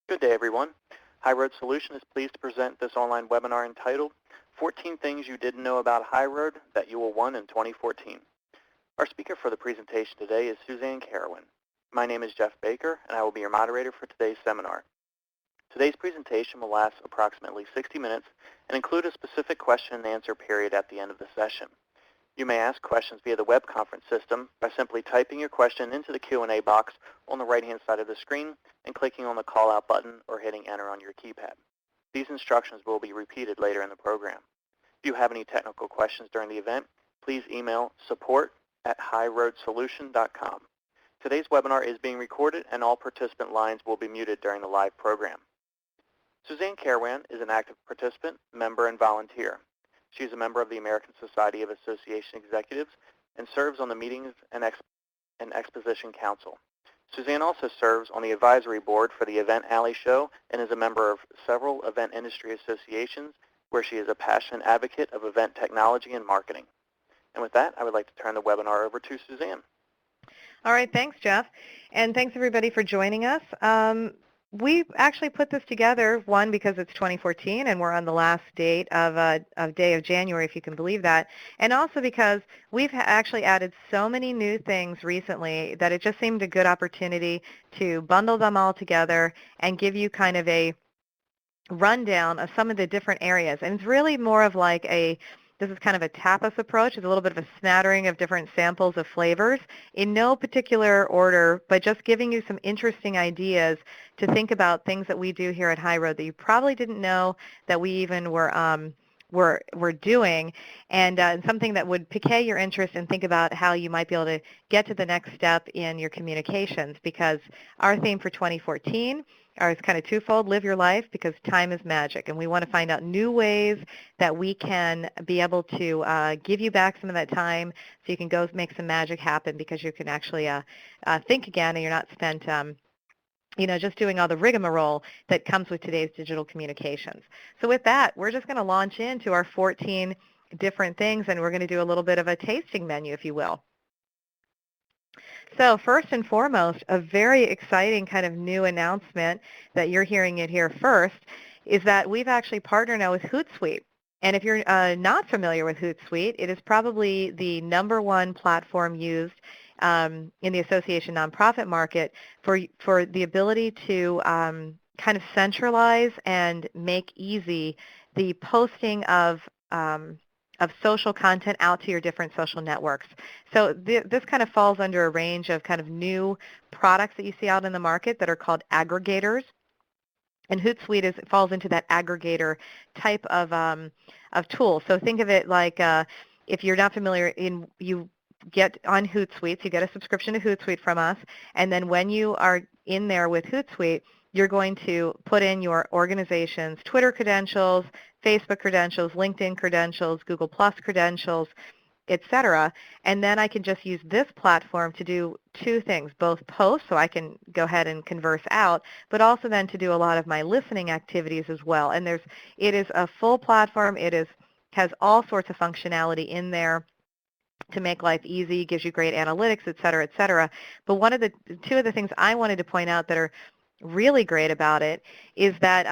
Good day, everyone. HighRoad Solution is pleased to present this online webinar entitled 14 Things You Didn't Know About HighRoad That You Will Want in 2014. Our speaker for the presentation today is Suzanne Carawan. My name is Jeff Baker, and I will be your moderator for today's seminar. Today's presentation will last approximately 60 minutes and include a specific question and answer period at the end of the session. You may ask questions via the web conference system by simply typing your question into the Q&A box on the right-hand side of the screen and clicking on the call-out button or hitting enter on your keypad. These instructions will be repeated later in the program. If you have any technical questions during the event, please email support@highroadsolution.com. Today's webinar is being recorded and all participant lines will be muted during the live program. Suzanne Carawan is an active participant, member, and volunteer. She is a member of the American Society of Association Executives and serves on the Meetings and Exposition Council. Suzanne also serves on the advisory board for the Event Alley Show and is a member of several event industry associations where she is a passionate advocate of event technology and marketing. And with that, I would like to turn the webinar over to Suzanne. All right, thanks, Jeff. And thanks, everybody, for joining us. We actually put this together, one, because it's 2014 and we're on the last date of day of January, if you can believe that, and also because we've actually added so many new things recently that it just seemed a good opportunity to bundle them all together and give you kind of a rundown of some of the different areas. And it's really more of like this is kind of a tapas approach. It's a little bit of a smattering of different samples of flavors in no particular order, but just giving you some interesting ideas to think about things that we do here at HighRoad that you probably didn't know that we even were doing, and something that would pique your interest and think about how you might be able to get to the next step in your communications, because our theme for 2014 is kind of twofold: live your life, because time is magic, and we want to find out new ways that we can be able to give you back some of that time so you can go make some magic happen, because you can actually think again and you're not spent just doing all the rigmarole that comes with today's digital communications. So with that, we're just going to launch into our 14 different things, and we're going to do a little bit of a tasting menu, if you will. So first and foremost, a very exciting kind of new announcement that you're hearing it here first is that we've actually partnered now with HootSuite. And if you're not familiar with HootSuite, it is probably the #1 platform used in the association nonprofit market for the ability to kind of centralize and make easy the posting of social content out to your different social networks. So this kind of falls under a range of kind of new products that you see out in the market that are called aggregators. And HootSuite falls into that aggregator type of tool. So think of it like if you're not familiar, you get on HootSuite, so you get a subscription to HootSuite from us, and then when you are in there with HootSuite, you're going to put in your organization's Twitter credentials, Facebook credentials, LinkedIn credentials, Google Plus credentials, etc. And then I can just use this platform to do two things: both post, so I can go ahead and converse out, but also then to do a lot of my listening activities as well. And it is a full platform. It has all sorts of functionality in there to make life easy, gives you great analytics, et cetera, et cetera. But two of the things I wanted to point out that are really great about it is that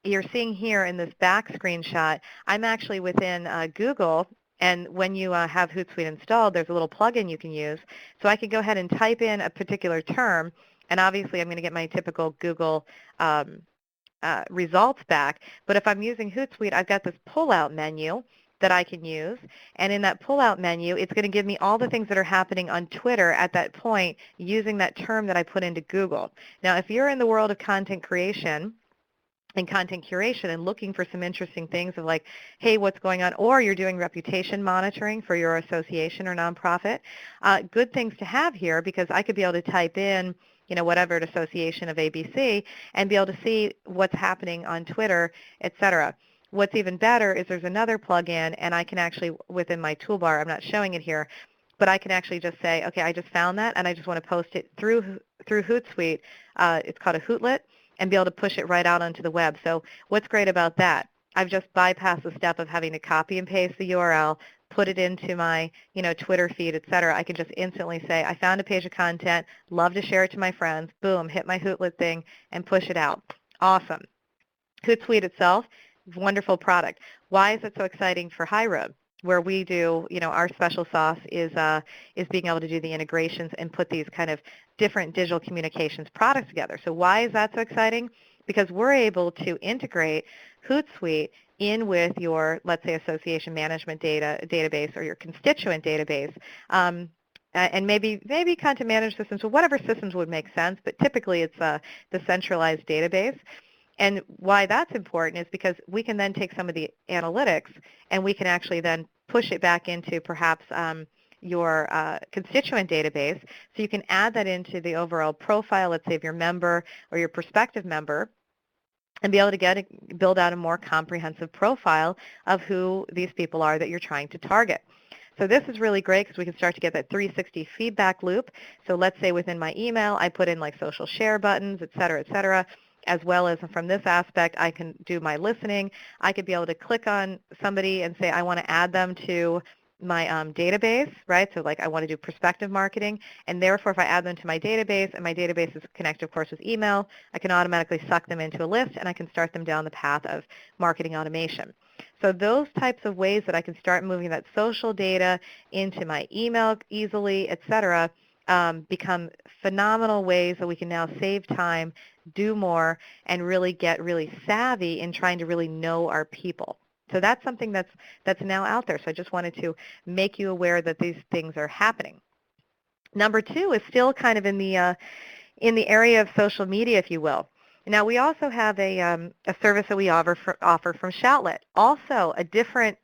you're seeing here in this back screenshot, I'm actually within Google, and when you have HootSuite installed, there's a little plugin you can use. So I can go ahead and type in a particular term, and obviously I'm going to get my typical Google results back. But if I'm using HootSuite, I've got this pull-out menu that I can use, and in that pull-out menu, it's going to give me all the things that are happening on Twitter at that point using that term that I put into Google. Now, if you're in the world of content creation and content curation and looking for some interesting things of like, hey, what's going on, or you're doing reputation monitoring for your association or nonprofit, good things to have here, because I could be able to type in whatever association of ABC and be able to see what's happening on Twitter, et cetera. What's even better is there's another plugin, and I can actually, within my toolbar, I'm not showing it here, but I can actually just say, okay, I just found that, and I just want to post it through HootSuite. It's called a Shoutlet, and be able to push it right out onto the web. So what's great about that? I've just bypassed the step of having to copy and paste the URL, put it into my Twitter feed, et cetera. I can just instantly say, I found a page of content, love to share it to my friends, boom, hit my Shoutlet thing, and push it out. Awesome. HootSuite itself is a wonderful product. Why is it so exciting for HighRoad? Where we do, our special sauce is being able to do the integrations and put these kind of different digital communications products together. So why is that so exciting? Because we're able to integrate HootSuite in with your, let's say, association management database or your constituent database, and maybe content management systems, or whatever systems would make sense, but typically it's the centralized database. And why that's important is because we can then take some of the analytics and we can actually then push it back into perhaps your constituent database. So you can add that into the overall profile, let's say, of your member or your prospective member, and be able to build out a more comprehensive profile of who these people are that you're trying to target. So this is really great because we can start to get that 360 feedback loop. So let's say within my email, I put in like social share buttons, et cetera, as well as from this aspect, I can do my listening. I could be able to click on somebody and say, I want to add them to my database, right? So like I want to do prospective marketing, and therefore if I add them to my database, and my database is connected, of course, with email, I can automatically suck them into a list, and I can start them down the path of marketing automation. So those types of ways that I can start moving that social data into my email easily, et cetera, become phenomenal ways that we can now save time, do more, and really get really savvy in trying to really know our people. So that's something that's now out there. So I just wanted to make you aware that these things are happening. Number two is still kind of in the area of social media, if you will. Now we also have a service that we offer from Shoutlet, also a different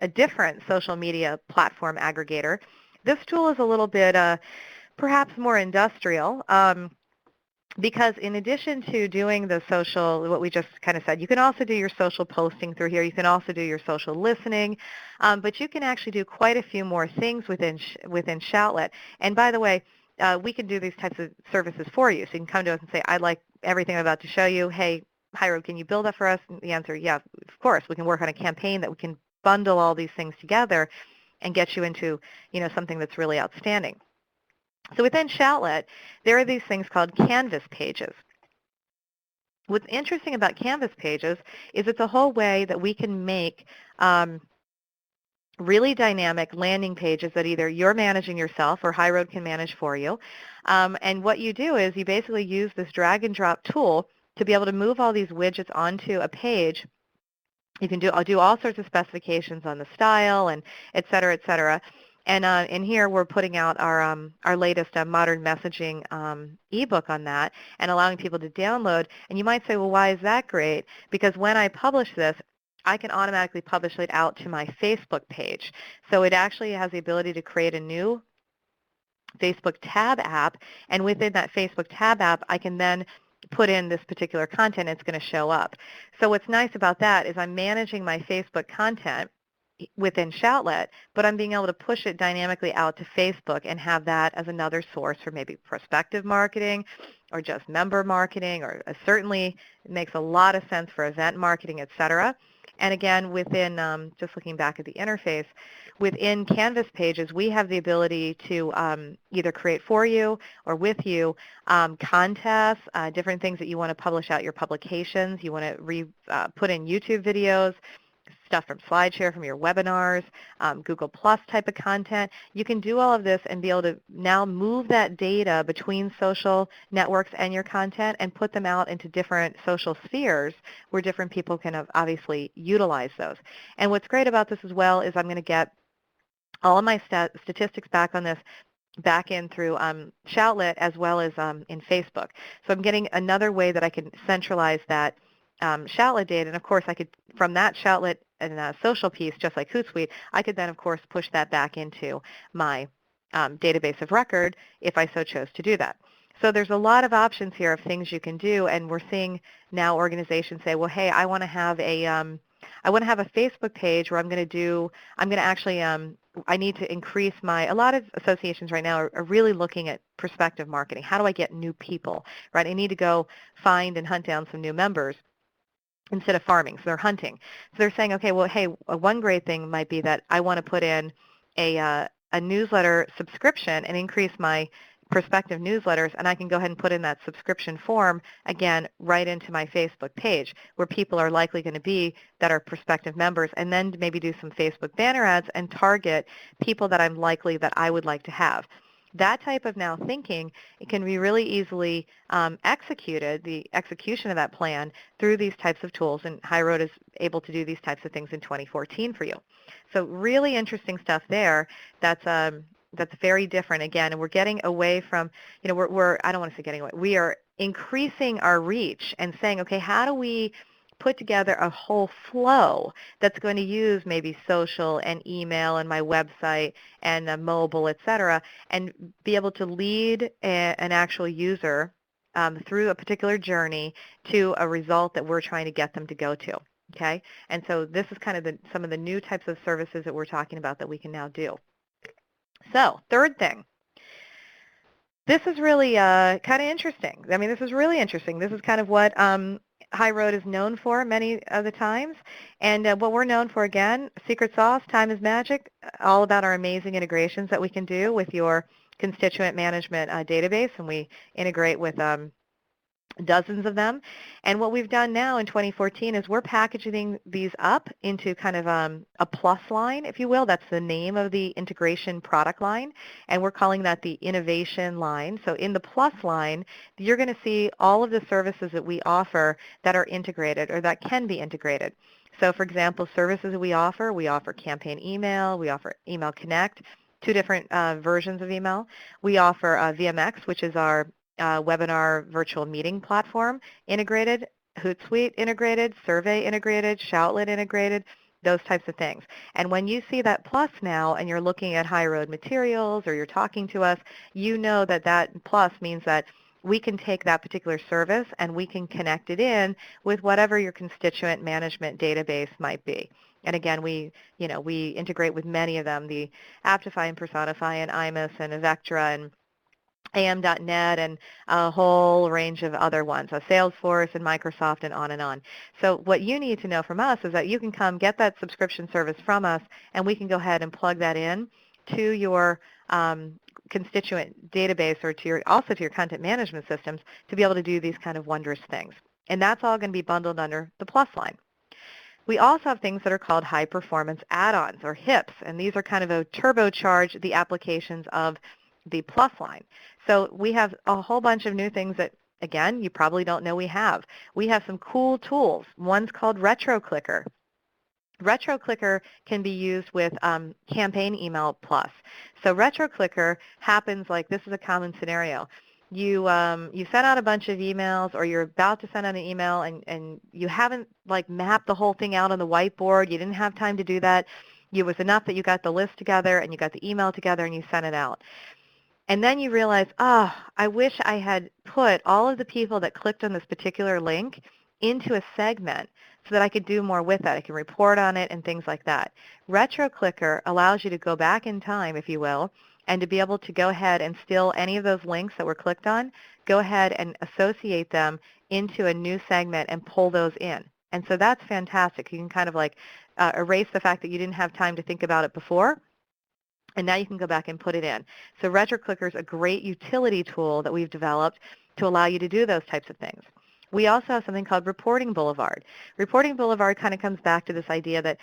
social media platform aggregator. This tool is a little bit perhaps more industrial, because in addition to doing the social, what we just kind of said, you can also do your social posting through here. You can also do your social listening, but you can actually do quite a few more things within Shoutlet. And by the way, we can do these types of services for you. So you can come to us and say, I like everything I'm about to show you. Hey, HighRoad, can you build that for us? And the answer, yeah, of course. We can work on a campaign that we can bundle all these things together and get you into something that's really outstanding. So within Shoutlet, there are these things called Canvas pages. What's interesting about Canvas pages is it's a whole way that we can make really dynamic landing pages that either you're managing yourself or HighRoad can manage for you. And what you do is you basically use this drag and drop tool to be able to move all these widgets onto a page. You can do all sorts of specifications on the style and et cetera, et cetera. And in here, we're putting out our latest modern messaging ebook on that and allowing people to download. And you might say, well, why is that great? Because when I publish this, I can automatically publish it out to my Facebook page. So it actually has the ability to create a new Facebook tab app. And within that Facebook tab app, I can then put in this particular content. It's going to show up. So what's nice about that is I'm managing my Facebook content within Shoutlet, but I'm being able to push it dynamically out to Facebook and have that as another source for maybe prospective marketing or just member marketing, or certainly it makes a lot of sense for event marketing, et cetera. And again, within, just looking back at the interface, within Canvas pages, we have the ability to either create for you or with you contests, different things that you want to publish out your publications. You want to put in YouTube videos, stuff from SlideShare, from your webinars, Google Plus type of content. You can do all of this and be able to now move that data between social networks and your content and put them out into different social spheres where different people can obviously utilize those. And what's great about this as well is I'm going to get all of my statistics back on this back in through Shoutlet as well as in Facebook. So I'm getting another way that I can centralize that Shoutlet data, and of course I could, from that Shoutlet and social piece, just like HootSuite, I could then of course push that back into my database of record if I so chose to do that. So there's a lot of options here of things you can do, and we're seeing now organizations say, well, hey, I want to have a Facebook page where I'm going to actually, I need to increase a lot of associations right now are really looking at prospective marketing. How do I get new people, right? I need to go find and hunt down some new members instead of farming, so they're hunting. So they're saying, okay, well, hey, one great thing might be that I want to put in a newsletter subscription and increase my prospective newsletters, and I can go ahead and put in that subscription form, again, right into my Facebook page where people are likely going to be that are prospective members, and then maybe do some Facebook banner ads and target people that I'm likely that I would like to have. That type of now thinking, it can be really easily executed, the execution of that plan, through these types of tools, and HighRoad is able to do these types of things in 2014 for you. So really interesting stuff there. That's very different again, and we're getting away from, we're I don't want to say getting away, we are increasing our reach and saying, okay, how do we put together a whole flow that's going to use maybe social and email and my website and mobile, et cetera, and be able to lead an actual user through a particular journey to a result that we're trying to get them to go to. Okay, and so this is kind of some of the new types of services that we're talking about that we can now do. So, third thing. This is really kind of interesting. I mean, this is really interesting. This is kind of what HighRoad is known for many of the times. And what we're known for, again, secret sauce, time is magic, all about our amazing integrations that we can do with your constituent management database. And we integrate with dozens of them. And what we've done now in 2014 is we're packaging these up into kind of a plus line, if you will. That's the name of the integration product line, and we're calling that the innovation line. So in the plus line, you're going to see all of the services that we offer that are integrated or that can be integrated. So for example, services that we offer campaign email, we offer Email Connect, two different versions of email. We offer VMX, which is our webinar virtual meeting platform integrated, HootSuite integrated, Survey integrated, Shoutlet integrated, those types of things. And when you see that plus now and you're looking at HighRoad materials or you're talking to us, you know that that plus means that we can take that particular service and we can connect it in with whatever your constituent management database might be. And again, we integrate with many of them, the Aptify and Personify and IMUS and Evectra and am.net and a whole range of other ones, Salesforce and Microsoft and on and on. So what you need to know from us is that you can come get that subscription service from us and we can go ahead and plug that in to your constituent database or also to your content management systems to be able to do these kind of wondrous things. And that's all going to be bundled under the plus line. We also have things that are called high-performance add-ons or HIPs, and these are kind of a turbocharge the applications of the plus line. So we have a whole bunch of new things that, again, you probably don't know we have. We have some cool tools. One's called RetroClicker. RetroClicker can be used with Campaign Email Plus. So RetroClicker happens like this is a common scenario. You sent out a bunch of emails or you're about to send out an email and you haven't like mapped the whole thing out on the whiteboard. You didn't have time to do that. It was enough that you got the list together and you got the email together and you sent it out. And then you realize, oh, I wish I had put all of the people that clicked on this particular link into a segment so that I could do more with that. I can report on it and things like that. RetroClicker allows you to go back in time, if you will, and to be able to go ahead and steal any of those links that were clicked on, go ahead and associate them into a new segment and pull those in. And so that's fantastic. You can kind of like erase the fact that you didn't have time to think about it before, and now you can go back and put it in. So RetroClicker is a great utility tool that we've developed to allow you to do those types of things. We also have something called Reporting Boulevard. Reporting Boulevard kind of comes back to this idea that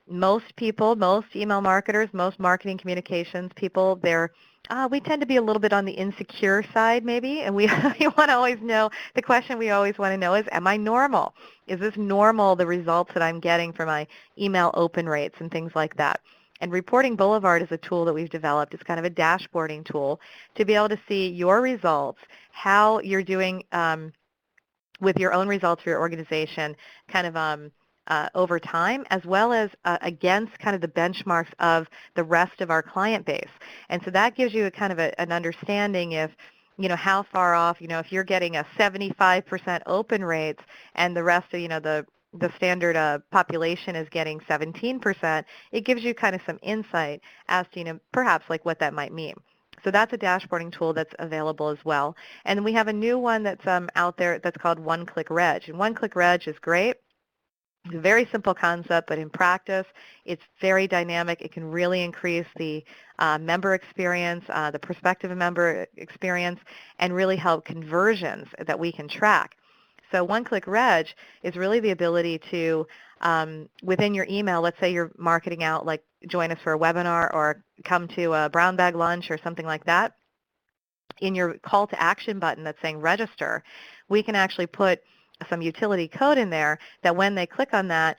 most people, most email marketers, most marketing communications people, we tend to be a little bit on the insecure side maybe, and we want to always know, the question we always want to know is, am I normal? Is this normal, the results that I'm getting for my email open rates and things like that? And Reporting Boulevard is a tool that we've developed. It's kind of a dashboarding tool to be able to see your results, how you're doing with your own results for your organization kind of over time, as well as against kind of the benchmarks of the rest of our client base. And so that gives you a kind of an understanding if, how far off, if you're getting a 75% open rates and the rest of, the standard population is getting 17%, it gives you kind of some insight as to, perhaps like what that might mean. So that's a dashboarding tool that's available as well. And we have a new one that's out there that's called One-Click Reg. And One-Click Reg is great. It's a very simple concept, but in practice, it's very dynamic. It can really increase the member experience, the prospective member experience, and really help conversions that we can track. So one-click reg is really the ability to, within your email, let's say you're marketing out, like join us for a webinar or come to a brown bag lunch or something like that, in your call to action button that's saying register, we can actually put some utility code in there that when they click on that,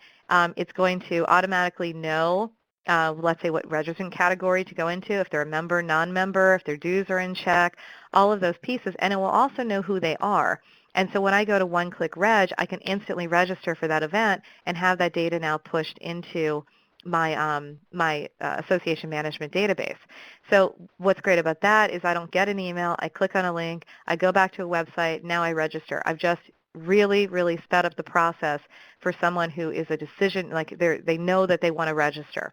it's going to automatically know, let's say, what registrant category to go into, if they're a member, non-member, if their dues are in check, all of those pieces, and it will also know who they are. And so when I go to one-click reg, I can instantly register for that event and have that data now pushed into my association management database. So what's great about that is I don't get an email, I click on a link, I go back to a website, now I register. I've just really, really sped up the process for someone who is a decision, like they know that they want to register.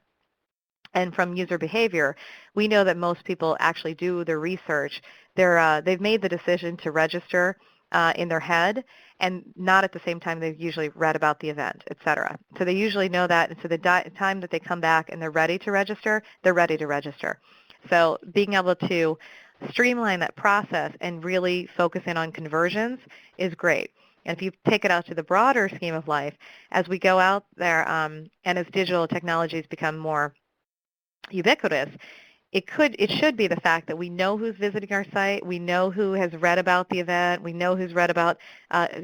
And from user behavior, we know that most people actually do their research. They've made the decision to register in their head, and not at the same time they've usually read about the event, et cetera. So they usually know that, and so the time that they come back and they're ready to register, they're ready to register. So being able to streamline that process and really focus in on conversions is great. And if you take it out to the broader scheme of life, as we go out there and as digital technologies become more ubiquitous, it should be the fact that we know who's visiting our site, we know who has read about the event, we know who's read about,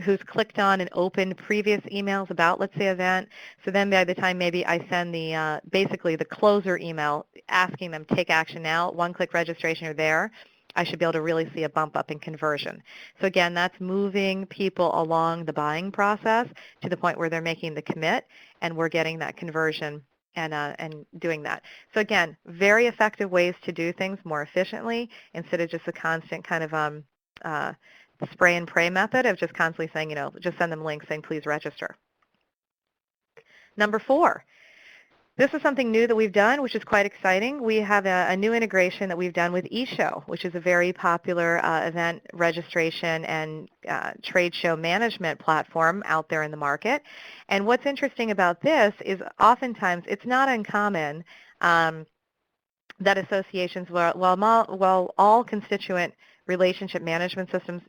who's clicked on and opened previous emails about, let's say, event. So then by the time maybe I send the, basically the closer email asking them take action now, one-click registration are there, I should be able to really see a bump up in conversion. So again, that's moving people along the buying process to the point where they're making the commit and we're getting that conversion and doing that. So again, very effective ways to do things more efficiently instead of just a constant kind of spray and pray method of just constantly saying, just send them links saying, please register. Number 4, this is something new that we've done, which is quite exciting. We have a new integration that we've done with eShow, which is a very popular event registration and trade show management platform out there in the market. And what's interesting about this is oftentimes it's not uncommon that associations, while all constituent relationship management systems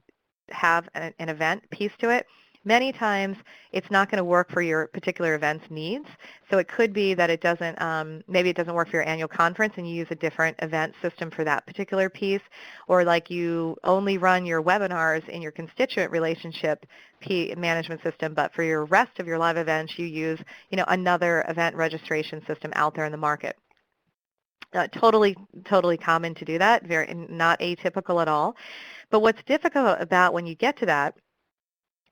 have an event piece to it, many times it's not going to work for your particular event's needs. So it could be that it doesn't, maybe it doesn't work for your annual conference and you use a different event system for that particular piece, or like you only run your webinars in your constituent relationship management system, but for your rest of your live events you use another event registration system out there in the market. Totally common to do that, very not atypical at all. But what's difficult about when you get to that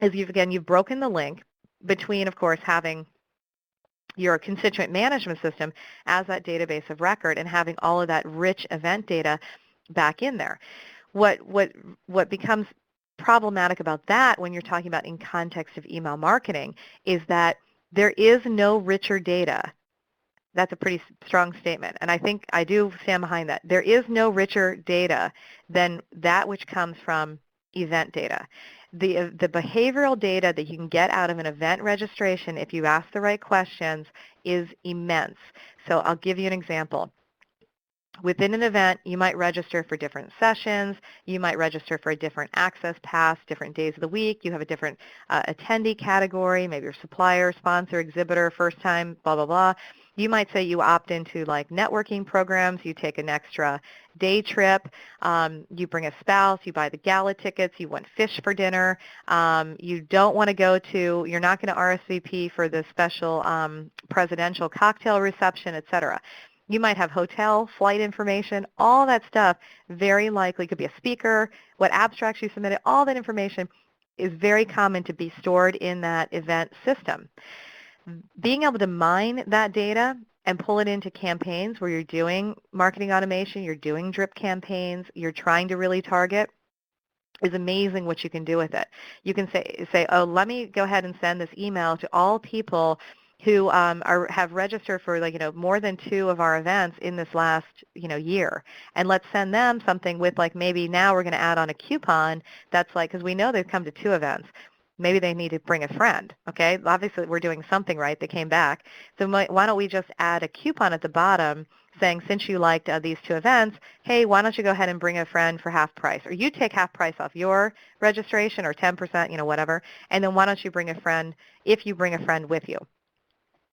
is you've broken the link between, of course, having your constituent management system as that database of record and having all of that rich event data back in there. What becomes problematic about that when you're talking about in context of email marketing is that there is no richer data. That's a pretty strong statement, and I think I do stand behind that. There is no richer data than that which comes from event data. The behavioral data that you can get out of an event registration if you ask the right questions is immense. So I'll give you an example. Within an event, you might register for different sessions, you might register for a different access pass, different days of the week, you have a different attendee category, maybe your supplier, sponsor, exhibitor, first time, blah, blah, blah. You might say you opt into like networking programs, you take an extra day trip, you bring a spouse, you buy the gala tickets, you want fish for dinner, you don't want to you're not going to RSVP for the special presidential cocktail reception, etc. You might have hotel, flight information, all that stuff very likely could be a speaker, what abstracts you submitted, all that information is very common to be stored in that event system. Being able to mine that data and pull it into campaigns where you're doing marketing automation, you're doing drip campaigns, you're trying to really target, is amazing what you can do with it. You can say, oh, let me go ahead and send this email to all people who have registered for more than 2 of our events in this last year, and let's send them something with maybe now we're going to add on a coupon that's because we know they've come to 2 events. maybe they need to bring a friend, okay? Obviously, we're doing something right. They came back. So why don't we just add a coupon at the bottom saying, since you liked these 2 events, hey, why don't you go ahead and bring a friend for half price? Or you take half price off your registration or 10%, whatever, and then why don't you bring a friend if you bring a friend with you?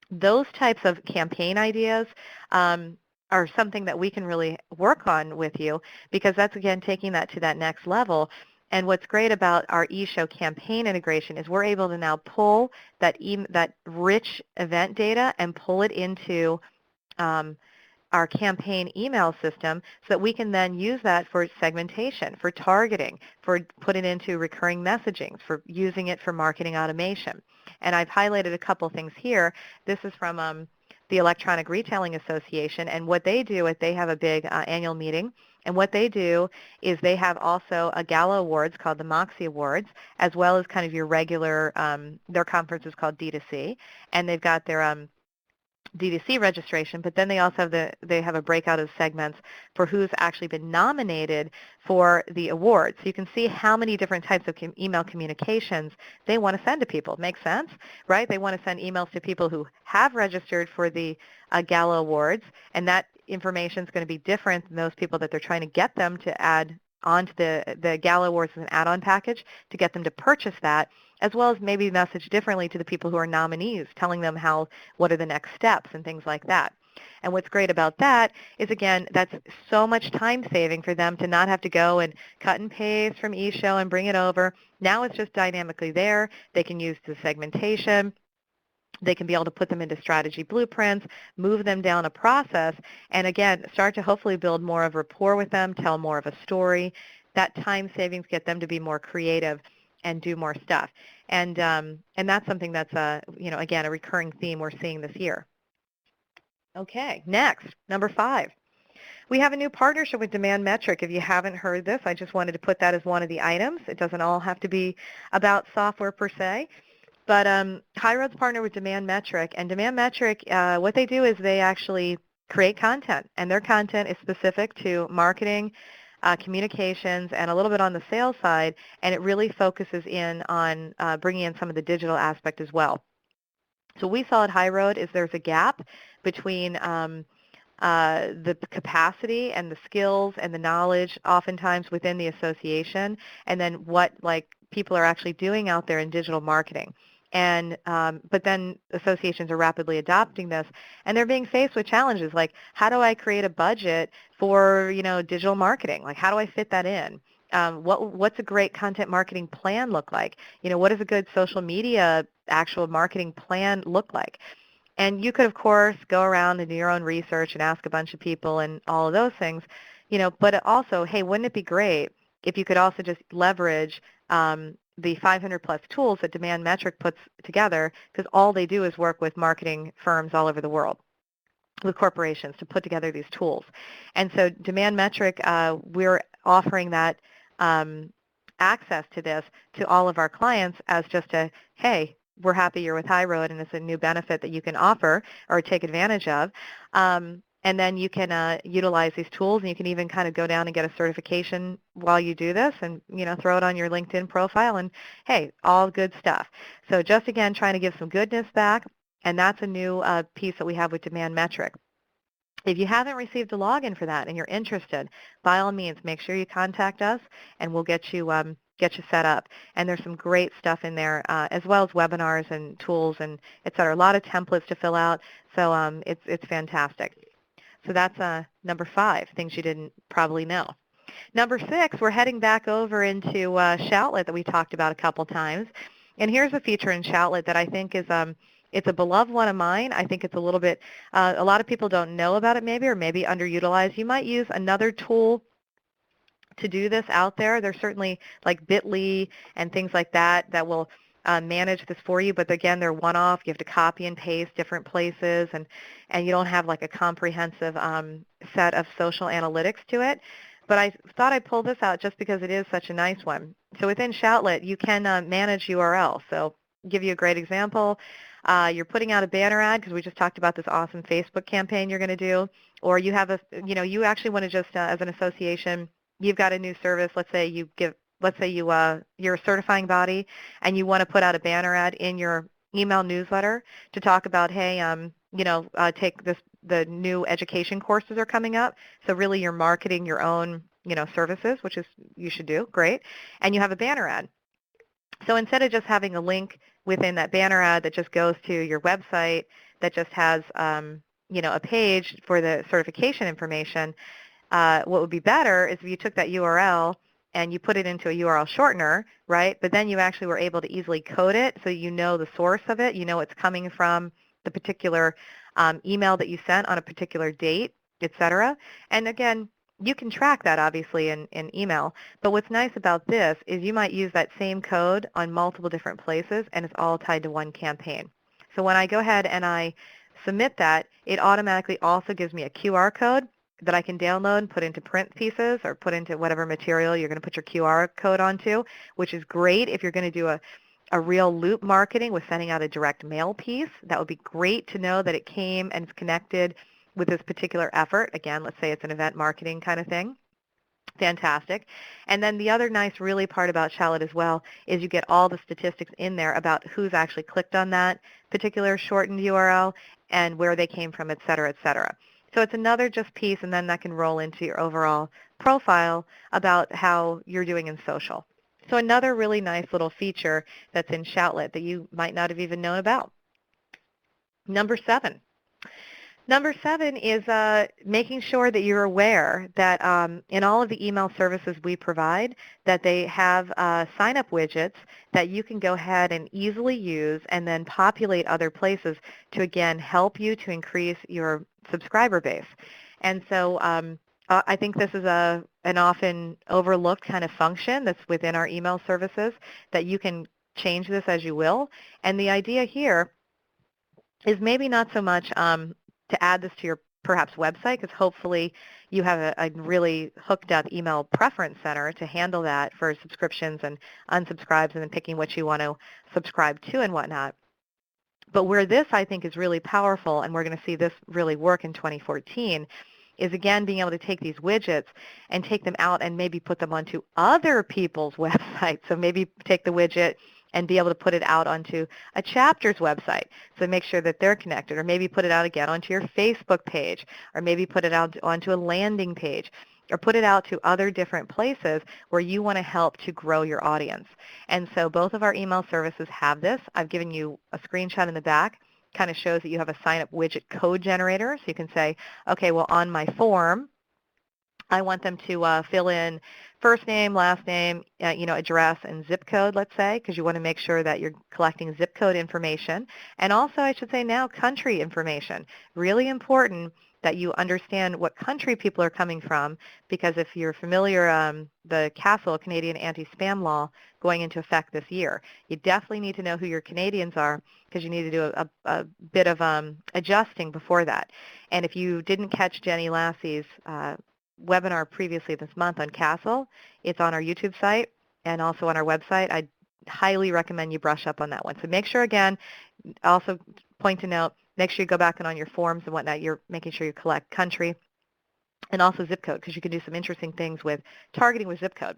Those types of campaign ideas are something that we can really work on with you, because that's, again, taking that to that next level. And what's great about our eShow-Campaign integration is we're able to now pull that rich event data and pull it into our campaign email system so that we can then use that for segmentation, for targeting, for putting it into recurring messaging, for using it for marketing automation. And I've highlighted a couple things here. This is from the Electronic Retailing Association, and what they do is they have a big annual meeting, and what they do is they have also a gala awards called the Moxie Awards, as well as kind of your regular, their conference is called D2C, and they've got their D2C registration, but then they also have a breakout of segments for who's actually been nominated for the awards. So you can see how many different types of email communications they want to send to people. Makes sense, right? They want to send emails to people who have registered for the Gala Awards, and that information is going to be different than those people that they're trying to get them to add onto the Gala Awards as an add-on package to get them to purchase that, as well as maybe message differently to the people who are nominees, telling them what are the next steps and things like that. And what's great about that is, again, that's so much time saving for them to not have to go and cut and paste from eShow and bring it over. Now it's just dynamically there. They can use the segmentation. They can be able to put them into strategy blueprints, move them down a process, and again, start to hopefully build more of rapport with them, tell more of a story. That time savings get them to be more creative and do more stuff. And that's something that's, again, a recurring theme we're seeing this year. Okay, next, number 5. We have a new partnership with Demand Metric. If you haven't heard this, I just wanted to put that as one of the items. It doesn't all have to be about software per se. But HighRoad's partnered with Demand Metric, and Demand Metric, what they do is they actually create content, and their content is specific to marketing, communications, and a little bit on the sales side, and it really focuses in on bringing in some of the digital aspect as well. So what we saw at HighRoad is there's a gap between the capacity and the skills and the knowledge oftentimes within the association, and then what people are actually doing out there in digital marketing. And but then associations are rapidly adopting this, and they're being faced with challenges like, how do I create a budget for digital marketing? Like, how do I fit that in? What's a great content marketing plan look like? What does a good social media actual marketing plan look like? And you could, of course, go around and do your own research and ask a bunch of people and all of those things, but also, hey, wouldn't it be great if you could also just leverage the 500-plus tools that Demand Metric puts together, because all they do is work with marketing firms all over the world, with corporations, to put together these tools. And so Demand Metric, we're offering that access to this to all of our clients as just a, hey, we're happy you're with HighRoad, and it's a new benefit that you can offer or take advantage of. And then you can utilize these tools, and you can even kind of go down and get a certification while you do this, and throw it on your LinkedIn profile, and hey, all good stuff. So just, again, trying to give some goodness back, and that's a new piece that we have with Demand Metric. If you haven't received a login for that and you're interested, by all means, make sure you contact us, and we'll get you set up. And there's some great stuff in there, as well as webinars and tools and et cetera. A lot of templates to fill out, so it's fantastic. So that's number 5, things you didn't probably know. Number 6, we're heading back over into Shoutlet that we talked about a couple times. And here's a feature in Shoutlet that I think is it's a beloved one of mine. I think it's a little bit, a lot of people don't know about it maybe, or maybe underutilized. You might use another tool to do this out there. There's certainly like Bitly and things like that that will manage this for you, but again, they're one-off. You have to copy and paste different places, and you don't have like a comprehensive set of social analytics to it. But I thought I'd pull this out just because it is such a nice one. So within Shoutlet, you can manage URL. So I'll give you a great example. You're putting out a banner ad, because we just talked about this awesome Facebook campaign you're going to do, or you have you actually want to just, as an association, you've got a new service. Let's say you give let's say you're a certifying body and you want to put out a banner ad in your email newsletter to talk about, hey, take the new education courses are coming up. So really you're marketing your own, services, which is, you should do, great. And you have a banner ad. So instead of just having a link within that banner ad that just goes to your website that just has, a page for the certification information, what would be better is if you took that URL and you put it into a URL shortener, right? But then you actually were able to easily code it so you know the source of it. You know it's coming from the particular email that you sent on a particular date, et cetera. And again, you can track that obviously in email. But what's nice about this is you might use that same code on multiple different places and it's all tied to one campaign. So when I go ahead and I submit that, it automatically also gives me a QR code that I can download and put into print pieces or put into whatever material you're going to put your QR code onto, which is great if you're going to do a real loop marketing with sending out a direct mail piece. That would be great to know that it came and it's connected with this particular effort. Again, let's say it's an event marketing kind of thing. Fantastic. And then the other nice really part about Shoutlet as well is you get all the statistics in there about who's actually clicked on that particular shortened URL and where they came from, et cetera, et cetera. So it's another just piece, and then that can roll into your overall profile about how you're doing in social. So another really nice little feature that's in Shoutlet that you might not have even known about. Number 7. Number 7 is making sure that you're aware that in all of the email services we provide, that they have sign-up widgets that you can go ahead and easily use and then populate other places to, again, help you to increase your subscriber base. And so I think this is an often overlooked kind of function that's within our email services that you can change this as you will. And the idea here is maybe not so much to add this to your perhaps website, because hopefully you have a really hooked up email preference center to handle that for subscriptions and unsubscribes and then picking what you want to subscribe to and whatnot. But where this I think is really powerful, and we're going to see this really work in 2014, is again being able to take these widgets and take them out and maybe put them onto other people's websites. So maybe take the widget and be able to put it out onto a chapter's website, so make sure that they're connected, or maybe put it out again onto your Facebook page, or maybe put it out onto a landing page, or put it out to other different places where you want to help to grow your audience. And so both of our email services have this. I've given you a screenshot in the back, kind of shows that you have a sign-up widget code generator, so you can say, okay, well on my form, I want them to fill in first name, last name, address, and zip code, let's say, because you want to make sure that you're collecting zip code information. And also, I should say now, country information. Really important that you understand what country people are coming from, because if you're familiar, the CASL, Canadian Anti-Spam Law, going into effect this year, you definitely need to know who your Canadians are, because you need to do a bit of adjusting before that. And if you didn't catch Jenny Lassie's webinar previously this month on CASL, it's on our YouTube site and also on our website. I highly recommend you brush up on that one. So make sure, again, also point to note, make sure you go back and on your forms and whatnot, you're making sure you collect country and also zip code, because you can do some interesting things with targeting with zip code.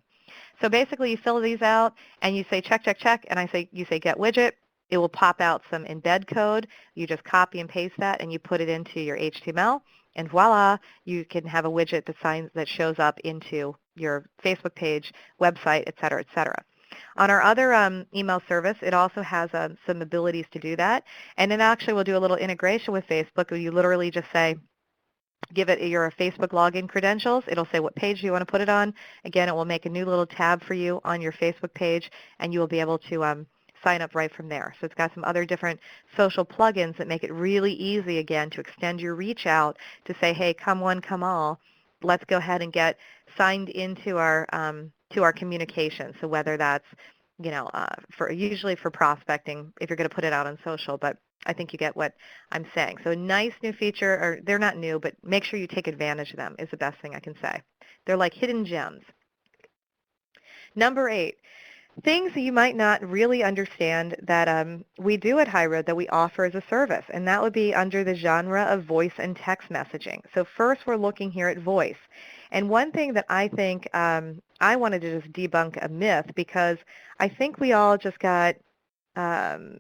So basically you fill these out and you say check, check, check, and you say get widget. It will pop out some embed code. You just copy and paste that and you put it into your HTML. And voila, you can have a widget that shows up into your Facebook page, website, et cetera, et cetera. On our other email service, it also has some abilities to do that. And then actually we'll do a little integration with Facebook where you literally just say, give it your Facebook login credentials. It'll say what page you want to put it on. Again, it will make a new little tab for you on your Facebook page, and you will be able to sign up right from there. So it's got some other different social plugins that make it really easy, again, to extend your reach out to say, hey, come one, come all. Let's go ahead and get signed into our communication. So whether that's, usually for prospecting, if you're going to put it out on social, but I think you get what I'm saying. So a nice new feature, or they're not new, but make sure you take advantage of them is the best thing I can say. They're like hidden gems. Number 8. Things that you might not really understand that we do at HighRoad that we offer as a service, and that would be under the genre of voice and text messaging. So first we're looking here at voice. And one thing that I think I wanted to just debunk a myth, because I think we all just got,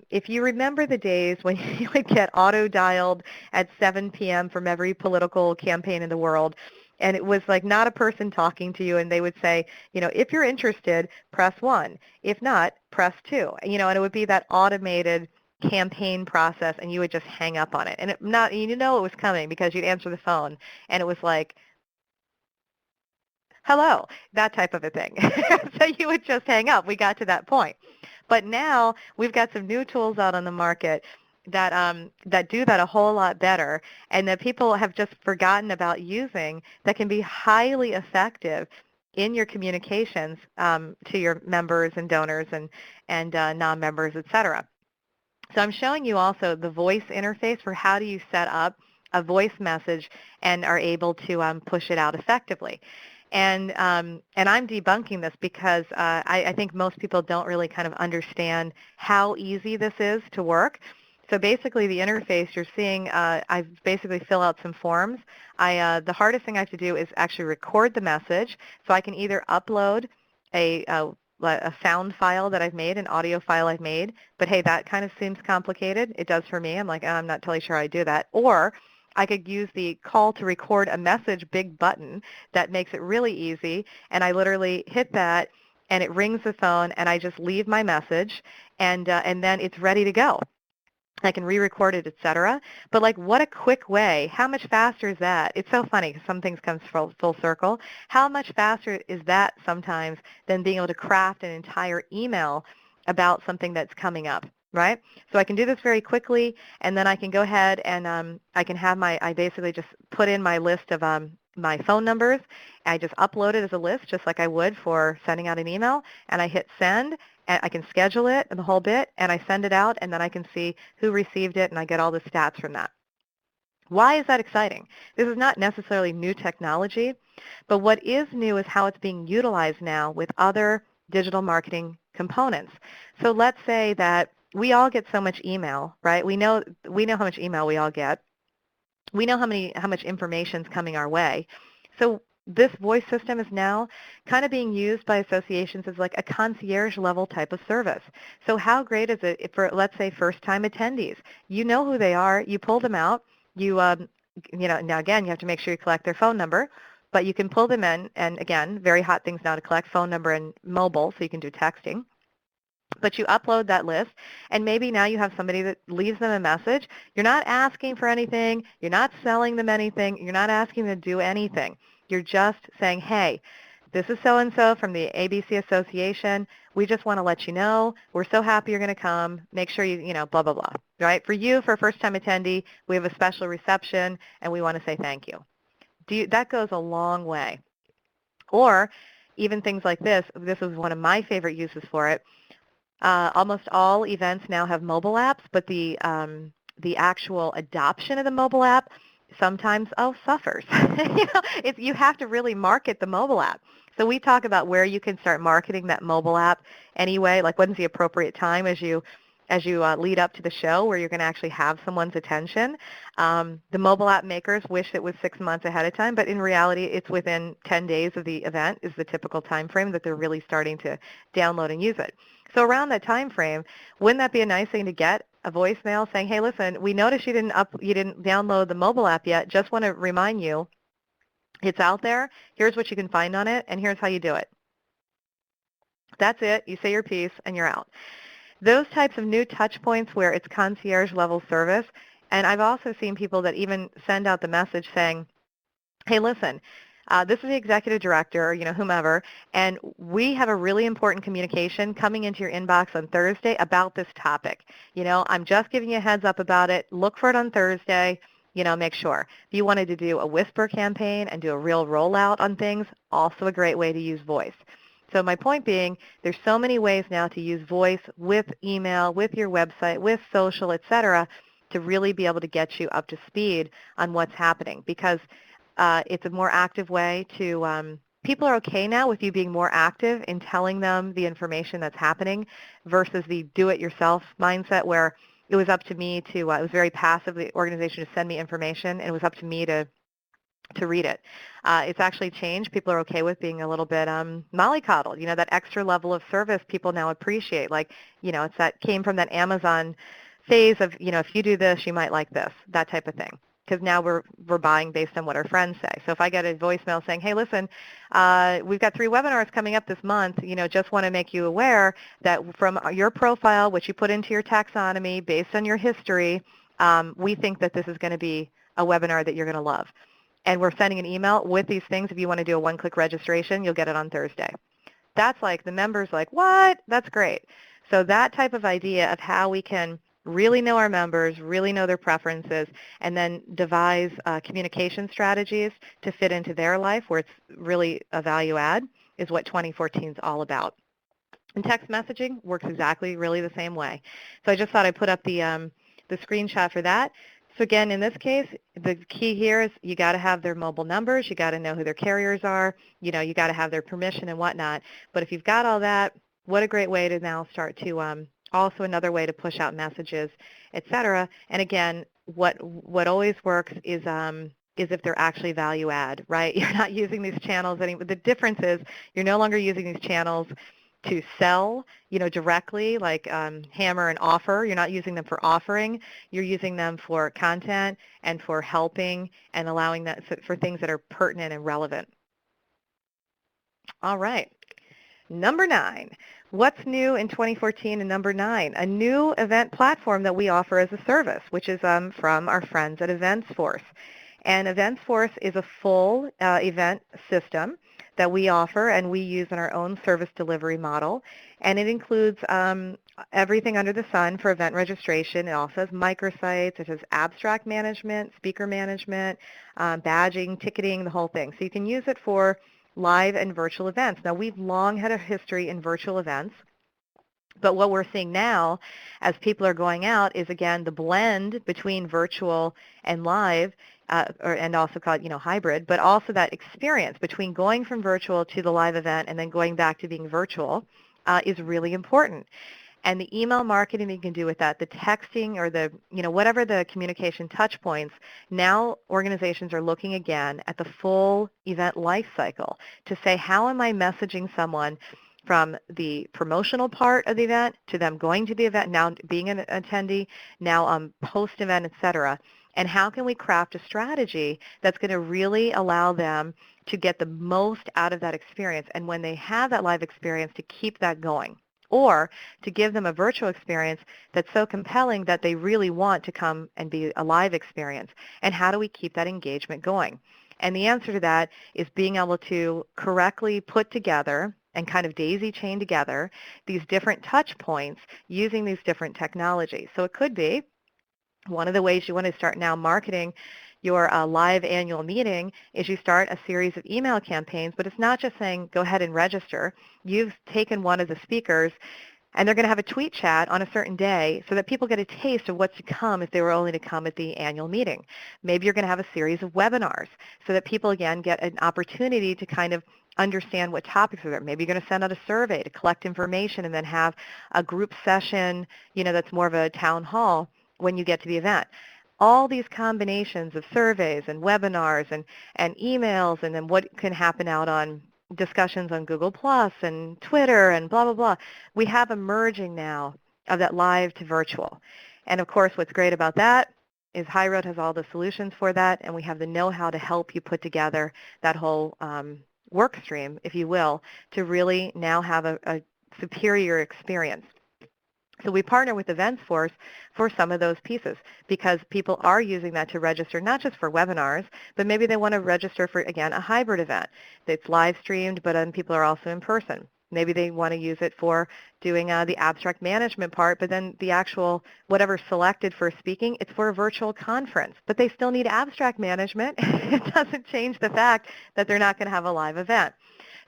if you remember the days when you would get auto-dialed at 7 p.m. from every political campaign in the world, and it was like not a person talking to you, and they would say, if you're interested, press 1. If not, press 2. And it would be that automated campaign process, and you would just hang up on it. And it was coming because you'd answer the phone, and it was like, hello, that type of a thing. So you would just hang up. We got to that point. But now we've got some new tools out on the market that do that a whole lot better, and that people have just forgotten about using, that can be highly effective in your communications to your members and donors and non-members, et cetera. So I'm showing you also the voice interface for how do you set up a voice message and are able to push it out effectively. And I'm debunking this because I think most people don't really kind of understand how easy this is to work. So basically the interface you're seeing, I basically fill out some forms. The hardest thing I have to do is actually record the message. So I can either upload a sound file that I've made, an audio file I've made, but hey, that kind of seems complicated. It does for me. I'm like, I'm not totally sure how I do that. Or I could use the call to record a message big button that makes it really easy, and I literally hit that, and it rings the phone, and I just leave my message, and then it's ready to go. I can re-record it, etc. But like, what a quick way. How much faster is that? It's so funny because some things come full circle. How much faster is that sometimes than being able to craft an entire email about something that's coming up, right? So I can do this very quickly, and then I can go ahead and I can have I basically just put in my list of my phone numbers. I just upload it as a list just like I would for sending out an email, and I hit send, and I can schedule it and the whole bit, and I send it out, and then I can see who received it, and I get all the stats from that. Why is that exciting? This is not necessarily new technology, but what is new is how it's being utilized now with other digital marketing components. So let's say that we all get so much email, right? We know how much email we all get. We know how much information is coming our way. So this voice system is now kind of being used by associations as like a concierge level type of service. So how great is it for, let's say, first-time attendees? You know who they are. You pull them out. Now again, you have to make sure you collect their phone number, but you can pull them in, and again, very hot things now to collect phone number and mobile, so you can do texting. But you upload that list, and maybe now you have somebody that leaves them a message. You're not asking for anything. You're not selling them anything. You're not asking them to do anything. You're just saying, hey, this is so-and-so from the ABC Association. We just want to let you know. We're so happy you're going to come. Make sure you blah, blah, blah. Right? For you, for a first-time attendee, we have a special reception, and we want to say thank you. That goes a long way. Or even things like this. This is one of my favorite uses for it. Almost all events now have mobile apps, but the actual adoption of the mobile app sometimes suffers. You have to really market the mobile app. So we talk about where you can start marketing that mobile app anyway, like when's the appropriate time as you lead up to the show where you're going to actually have someone's attention. The mobile app makers wish it was 6 months ahead of time, but in reality, it's within 10 days of the event is the typical time frame that they're really starting to download and use it. So around that time frame, wouldn't that be a nice thing to get a voicemail saying, hey, listen, we noticed you didn't download the mobile app yet. Just want to remind you, it's out there. Here's what you can find on it, and here's how you do it. That's it. You say your piece, and you're out. Those types of new touch points where it's concierge level service, and I've also seen people that even send out the message saying, hey, listen, this is the executive director, whomever, and we have a really important communication coming into your inbox on Thursday about this topic. I'm just giving you a heads up about it. Look for it on Thursday. Make sure. If you wanted to do a whisper campaign and do a real rollout on things, also a great way to use voice. So my point being, there's so many ways now to use voice with email, with your website, with social, et cetera, to really be able to get you up to speed on what's happening, because it's a more active way to, people are okay now with you being more active in telling them the information that's happening versus the do-it-yourself mindset where it was up to me to, it was very passive, the organization to send me information, and it was up to me to to read it. It's actually changed. People are okay with being a little bit mollycoddled. That extra level of service people now appreciate. Like, it's that came from that Amazon phase of, if you do this, you might like this, that type of thing. Because now we're buying based on what our friends say. So if I get a voicemail saying, hey, listen, we've got 3 webinars coming up this month, just want to make you aware that from your profile, which you put into your taxonomy based on your history, we think that this is going to be a webinar that you're going to love. And we're sending an email with these things. If you want to do a one-click registration, you'll get it on Thursday. That's like, the members like, what? That's great. So that type of idea of how we can really know our members, really know their preferences, and then devise communication strategies to fit into their life where it's really a value add is what 2014 is all about. And text messaging works exactly really the same way. So I just thought I'd put up the screenshot for that. So again, in this case, the key here is you got to have their mobile numbers. You got to know who their carriers are. You got to have their permission and whatnot. But if you've got all that, what a great way to now start to also another way to push out messages, et cetera. And again, what always works is if they're actually value add, right? You're not using these channels anymore. The difference is you're no longer using these channels to sell, directly, like hammer and offer. You're not using them for offering. You're using them for content and for helping and allowing that for things that are pertinent and relevant. All right. Number 9. What's new in 2014 in number 9? A new event platform that we offer as a service, which is from our friends at Eventsforce. And Eventsforce is a full event system that we offer and we use in our own service delivery model. And it includes everything under the sun for event registration. It also has microsites. It has abstract management, speaker management, badging, ticketing, the whole thing. So you can use it for live and virtual events. Now, we've long had a history in virtual events. But what we're seeing now as people are going out is, again, the blend between virtual and live, and also called, hybrid, but also that experience between going from virtual to the live event and then going back to being virtual is really important. And the email marketing that you can do with that, the texting or the, whatever the communication touch points, now organizations are looking again at the full event life cycle to say, how am I messaging someone from the promotional part of the event to them going to the event, now being an attendee, now post-event, et cetera. And how can we craft a strategy that's going to really allow them to get the most out of that experience, and when they have that live experience, to keep that going, or to give them a virtual experience that's so compelling that they really want to come and be a live experience. And how do we keep that engagement going? And the answer to that is being able to correctly put together and kind of daisy chain together these different touch points using these different technologies. So it could be one of the ways you want to start now marketing your live annual meeting is you start a series of email campaigns, but it's not just saying go ahead and register. You've taken one of the speakers and they're going to have a tweet chat on a certain day so that people get a taste of what's to come if they were only to come at the annual meeting. Maybe you're going to have a series of webinars so that people, again, get an opportunity to kind of understand what topics are there. Maybe you're going to send out a survey to collect information and then have a group session, that's more of a town hall when you get to the event. All these combinations of surveys and webinars and emails, and then what can happen out on discussions on Google Plus and Twitter and blah, blah, blah. We have a merging now of that live to virtual. And of course, what's great about that is HighRoad has all the solutions for that, and we have the know-how to help you put together that whole work stream, if you will, to really now have a superior experience. So we partner with Eventsforce for some of those pieces because people are using that to register not just for webinars, but maybe they want to register for, again, a hybrid event that's live streamed, but people are also in person. Maybe they want to use it for doing the abstract management part, but then the actual whatever's selected for speaking, it's for a virtual conference. But they still need abstract management. It doesn't change the fact that they're not going to have a live event.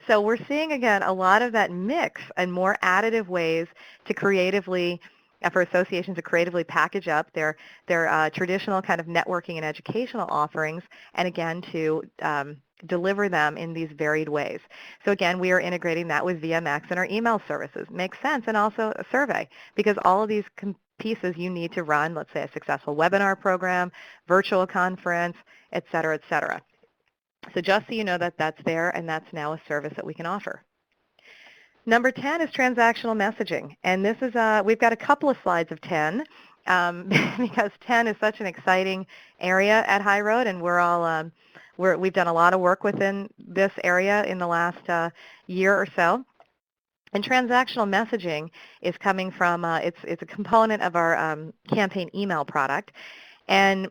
So we're seeing, again, a lot of that mix and more additive ways to creatively, for associations to creatively package up their traditional kind of networking and educational offerings, and again, to deliver them in these varied ways. So again, we are integrating that with VMX and our email services. Makes sense, and also a survey, because all of these pieces you need to run, let's say, a successful webinar program, virtual conference, et cetera, et cetera. So just so you know that that's there, and that's now a service that we can offer. Number 10 is transactional messaging, and this is we've got a couple of slides of 10 because 10 is such an exciting area at HighRoad, and we've done a lot of work within this area in the last year or so. And transactional messaging is coming from it's a component of our campaign email product, and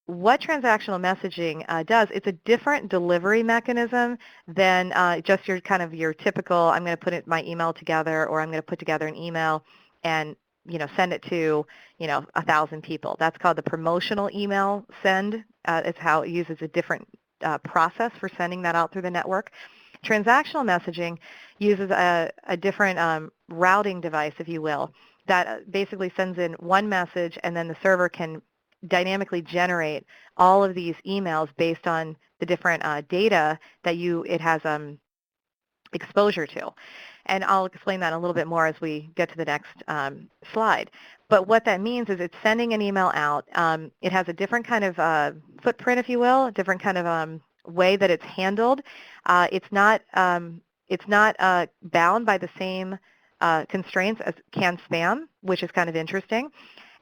what transactional messaging does, it's a different delivery mechanism than just your typical, I'm going to put my email together, or I'm going to put together an email and send it to 1,000 people. That's called the promotional email send. It's how it uses a different process for sending that out through the network. Transactional messaging uses a different routing device, if you will, that basically sends in one message, and then the server can dynamically generate all of these emails based on the different data that it has exposure to. And I'll explain that a little bit more as we get to the next slide. But what that means is it's sending an email out. It has a different kind of footprint, if you will, a different kind of way that it's handled. It's not bound by the same constraints as can spam, which is kind of interesting.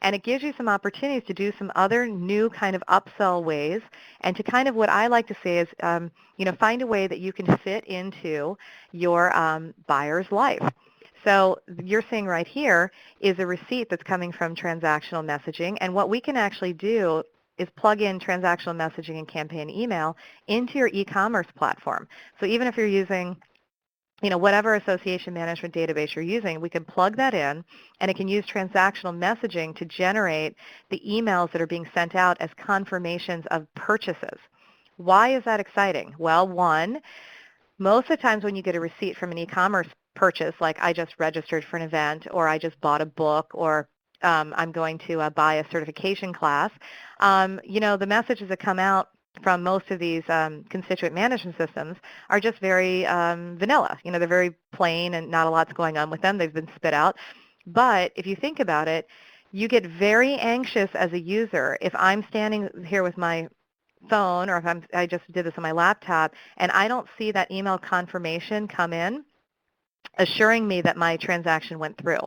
And it gives you some opportunities to do some other new kind of upsell ways, and to kind of, what I like to say is, find a way that you can fit into your buyer's life. So you're seeing right here is a receipt that's coming from transactional messaging, and what we can actually do is plug in transactional messaging and campaign email into your e-commerce platform. So even if you're using whatever association management database you're using, we can plug that in, and it can use transactional messaging to generate the emails that are being sent out as confirmations of purchases. Why is that exciting? Well, one, most of the times when you get a receipt from an e-commerce purchase, like I just registered for an event, or I just bought a book, or I'm going to buy a certification class, the messages that come out from most of these constituent management systems are just very vanilla. They're very plain and not a lot's going on with them. They've been spit out. But if you think about it, you get very anxious as a user if I'm standing here with my phone, or if I just did this on my laptop, and I don't see that email confirmation come in assuring me that my transaction went through.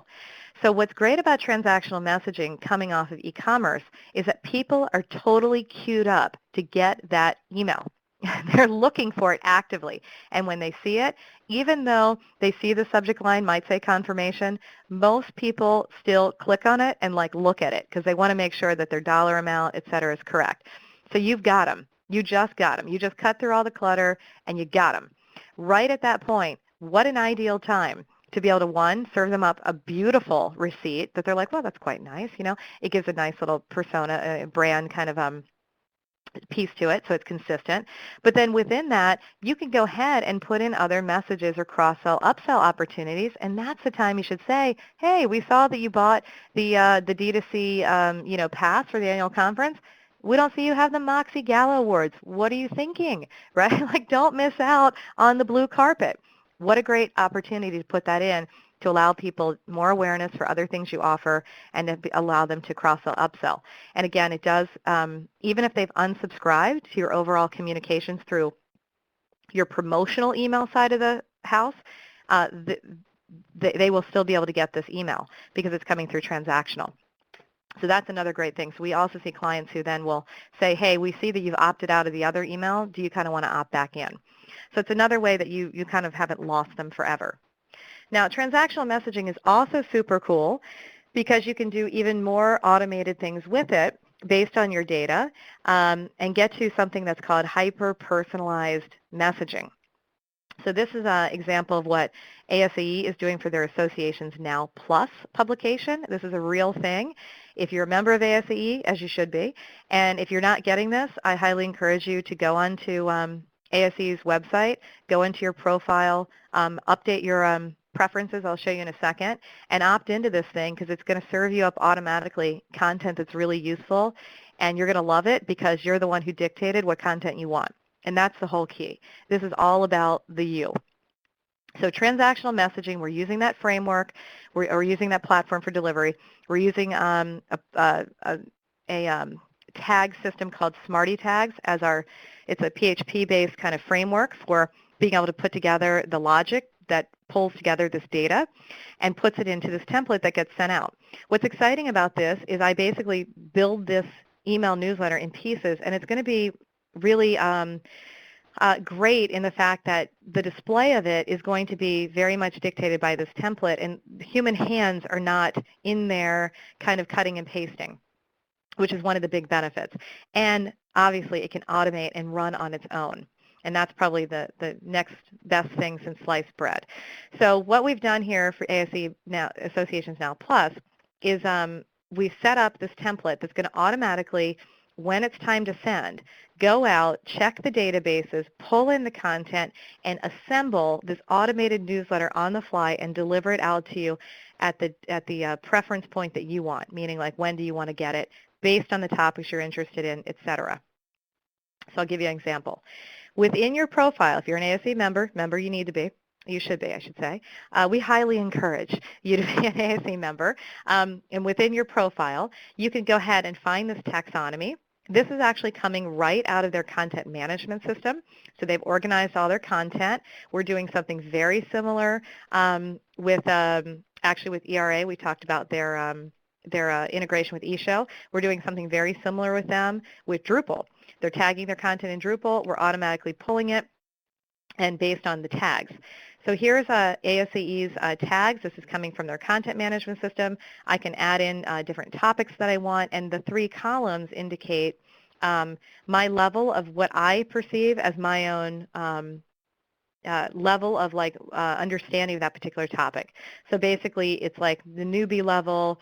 So what's great about transactional messaging coming off of e-commerce is that people are totally queued up to get that email. They're looking for it actively. And when they see it, even though they see the subject line might say confirmation, most people still click on it and look at it because they want to make sure that their dollar amount, et cetera, is correct. So you've got them. You just got them. You just cut through all the clutter and you got them. Right at that point, what an ideal time to be able to, one, serve them up a beautiful receipt that they're like, well, that's quite nice. It gives a nice little persona, brand kind of piece to it, so it's consistent. But then within that, you can go ahead and put in other messages or cross-sell, upsell opportunities, and that's the time you should say, hey, we saw that you bought the D2C pass for the annual conference. We don't see you have the Moxie Gala Awards. What are you thinking, right? Don't miss out on the blue carpet. What a great opportunity to put that in to allow people more awareness for other things you offer and to allow them to cross-sell, upsell. And again, it does, even if they've unsubscribed to your overall communications through your promotional email side of the house, they will still be able to get this email because it's coming through transactional. So that's another great thing. So we also see clients who then will say, hey, we see that you've opted out of the other email. Do you kind of want to opt back in? So it's another way that you kind of haven't lost them forever. Now, transactional messaging is also super cool because you can do even more automated things with it based on your data and get to something that's called hyper-personalized messaging. So this is an example of what ASAE is doing for their Associations Now Plus publication. This is a real thing. If you're a member of ASAE, as you should be, and if you're not getting this, I highly encourage you to go onto ASAE's website, go into your profile, update your preferences, I'll show you in a second, and opt into this thing because it's going to serve you up automatically content that's really useful, and you're going to love it because you're the one who dictated what content you want. And that's the whole key. This is all about the you. So transactional messaging, we're using that framework, we're using that platform for delivery. We're using a tag system called Smarty Tags as it's a PHP-based kind of framework for being able to put together the logic that pulls together this data and puts it into this template that gets sent out. What's exciting about this is I basically build this email newsletter in pieces, and it's going to be really great in the fact that the display of it is going to be very much dictated by this template, and human hands are not in there kind of cutting and pasting, which is one of the big benefits. And obviously it can automate and run on its own. And that's probably the next best thing since sliced bread. So what we've done here for ASE now, Associations Now Plus is we set up this template that's going to automatically, when it's time to send, go out, check the databases, pull in the content, and assemble this automated newsletter on the fly and deliver it out to you at the preference point that you want, meaning like when do you want to get it, based on the topics you're interested in, etc. So I'll give you an example. Within your profile, if you're an ASE member you need to be, you should be, I should say, we highly encourage you to be an ASE member. And within your profile, you can go ahead and find this taxonomy. This is actually coming right out of their content management system. So they've organized all their content. We're doing something very similar with ERA. We talked about their integration with eShow. We're doing something very similar with them with Drupal. They're tagging their content in Drupal. We're automatically pulling it and based on the tags. So here's ASE's tags. This is coming from their content management system. I can add in different topics that I want, and the 3 columns indicate my level of what I perceive as my own level of understanding of that particular topic. So basically it's like the newbie level,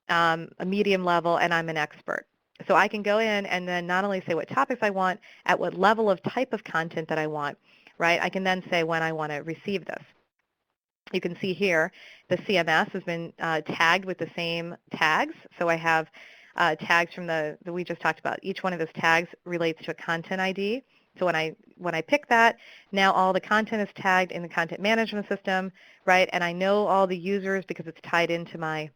a medium level, and I'm an expert. So I can go in and then not only say what topics I want, at what level of type of content that I want, right? I can then say when I want to receive this. You can see here the CMS has been tagged with the same tags. So I have tags from that we just talked about. Each one of those tags relates to a content ID. So when I pick that, now all the content is tagged in the content management system, right? And I know all the users because it's tied into my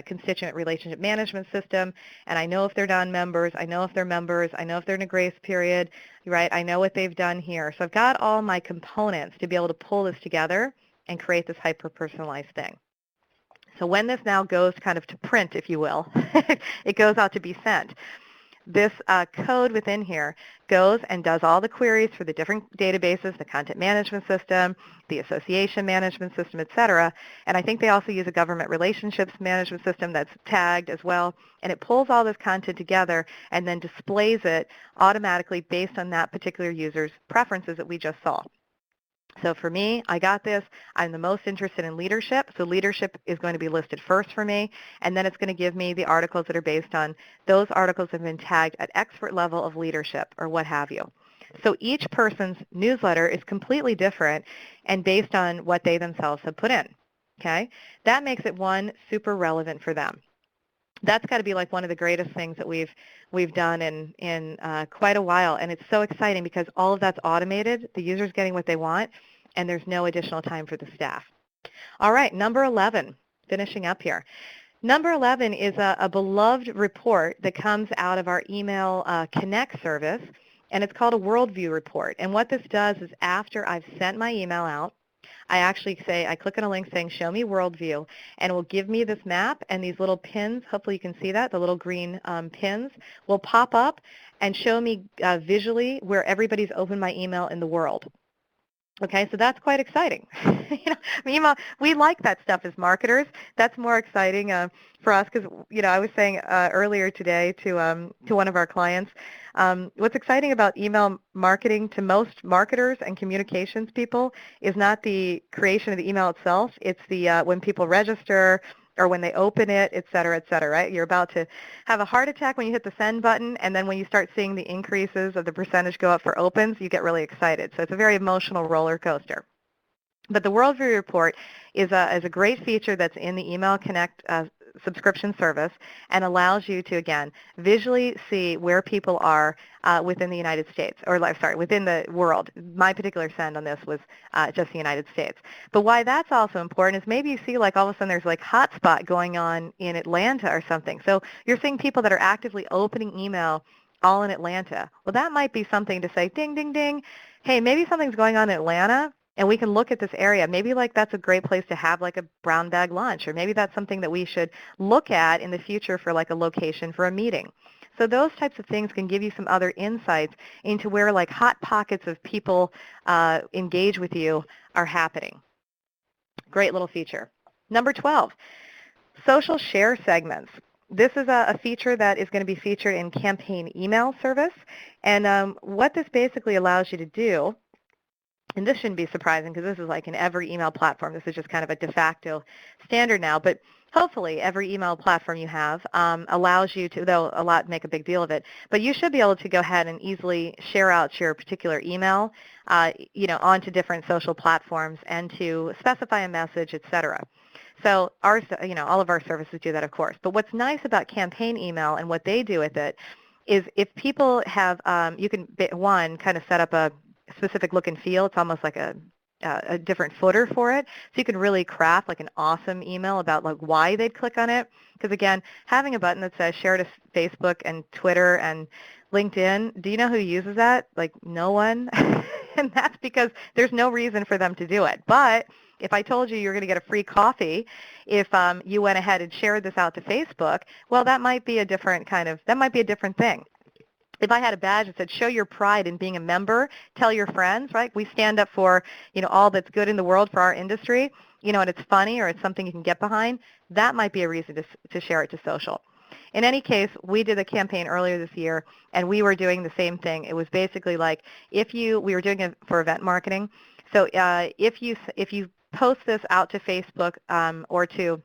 constituent relationship management system, and I know if they're non-members, I know if they're members, I know if they're in a grace period, right? I know what they've done here. So I've got all my components to be able to pull this together and create this hyper-personalized thing. So when this now goes kind of to print, if you will, it goes out to be sent. This code within here goes and does all the queries for the different databases, the content management system, the association management system, et cetera. And I think they also use a government relationships management system that's tagged as well. And it pulls all this content together and then displays it automatically based on that particular user's preferences that we just saw. So for me, I got this. I'm the most interested in leadership, so leadership is going to be listed first for me, and then it's going to give me the articles that are based on those articles that have been tagged at expert level of leadership or what have you. So each person's newsletter is completely different and based on what they themselves have put in, okay? That makes it, one, super relevant for them. That's got to be like one of the greatest things that we've done in quite a while, and it's so exciting because all of that's automated. The user's getting what they want, and there's no additional time for the staff. All right, number 11, finishing up here. Number 11 is a beloved report that comes out of our email Connect service, and it's called a Worldview report. And what this does is after I've sent my email out, I actually say, I click on a link saying, show me Worldview, and it will give me this map, and these little pins, hopefully you can see that, the little green pins, will pop up and show me visually where everybody's opened my email in the world. Okay, so that's quite exciting. Email, we like that stuff as marketers. That's more exciting for us because, I was saying earlier today to one of our clients, what's exciting about email marketing to most marketers and communications people is not the creation of the email itself. It's the when people register or when they open it, et cetera, right? You're about to have a heart attack when you hit the send button, and then when you start seeing the increases of the percentage go up for opens, you get really excited. So it's a very emotional roller coaster. But the Worldview report is a great feature that's in the Email Connect subscription service and allows you to, again, visually see where people are within the United States, or within the world. My particular send on this was just the United States. But why that's also important is maybe you see like all of a sudden there's like hotspot going on in Atlanta or something. So you're seeing people that are actively opening email all in Atlanta. Well, that might be something to say, ding, ding, ding. Hey, maybe something's going on in Atlanta, and we can look at this area. Maybe like that's a great place to have like a brown bag lunch, or maybe that's something that we should look at in the future for like a location for a meeting. So those types of things can give you some other insights into where like hot pockets of people engage with you are happening. Great little feature. Number 12, social share segments. This is a feature that is going to be featured in campaign email service. And what this basically allows you to do, and this shouldn't be surprising because this is like in every email platform. This is just kind of a de facto standard now. But hopefully every email platform you have allows you to, though a lot make a big deal of it, but you should be able to go ahead and easily share out your particular email onto different social platforms and to specify a message, et cetera. So ours, all of our services do that, of course. But what's nice about campaign email and what they do with it is if people have, you can, one, kind of set up a specific look and feel. It's almost like a different footer for it. So you can really craft like an awesome email about like why they'd click on it. Because again, having a button that says share to Facebook and Twitter and LinkedIn, do you know who uses that? Like no one. And that's because there's no reason for them to do it. But if I told you you're going to get a free coffee if you went ahead and shared this out to Facebook, well, that might be a different thing. If I had a badge that said, show your pride in being a member, tell your friends, right? We stand up for, all that's good in the world for our industry, and it's funny or it's something you can get behind, that might be a reason to share it to social. In any case, we did a campaign earlier this year, and we were doing the same thing. It was basically like we were doing it for event marketing. So if you post this out to Facebook or to